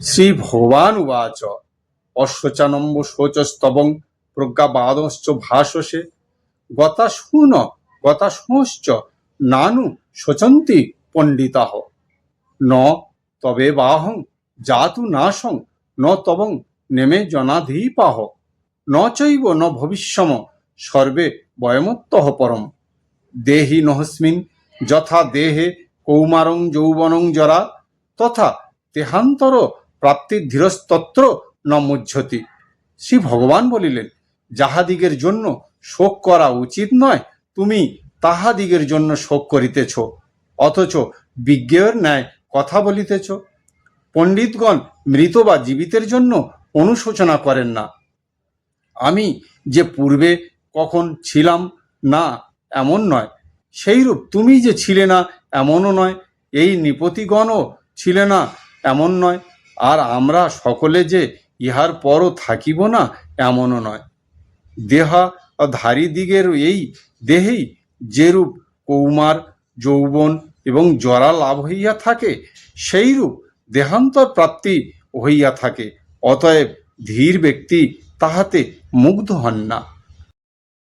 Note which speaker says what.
Speaker 1: শ্রীভগবানুবাচ অশ্বচানম্ব শোচস্তবং প্রজ্ঞাবাদশ্চ ভাষসে গতাশূন গতাশোশ্চ নানু শোচন্তি পণ্ডিতাঃ ন তবেবাহং জাতু নাশং ন তবং নেমে জনাধীপাহ ন চৈব ন ভবিষ্যম সর্বে বয়মত্তঃ পরম দেহি নহস্মিন যথা দেহে কৌমারং যৌবনং জরা তথা দেহান্তর প্রাপ্তি ধীরস্তত্র ন মুহ্যতি। শ্রী ভগবান বলিলেন, যাহাদিগের জন্য শোক করা উচিত নয় তুমি তাহাদিগের জন্য শোক করিতেছ, অথচ বিজ্ঞের ন্যায় কথা বলিতেছ। পণ্ডিতগণ মৃত বা জীবিতের জন্য অনুশোচনা করেন না। আমি যে পূর্বে কখন ছিলাম না এমন নয়, সেইরূপ তুমি যে ছিলে না এমনও নয়, এই নৃপতিগণও ছিলে না এমন নয়, আর আমরা সকলে যে ইহার পরও থাকিব না এমনও নয়। দেহধারীদিগের এই দেহেই যেরূপ কৌমার যৌবন এবং জরা লাভ হইয়া থাকে, সেইরূপ দেহান্তর প্রাপ্তি হইয়া থাকে। অতএব ধীর ব্যক্তি তাহাতে মুগ্ধ হন না।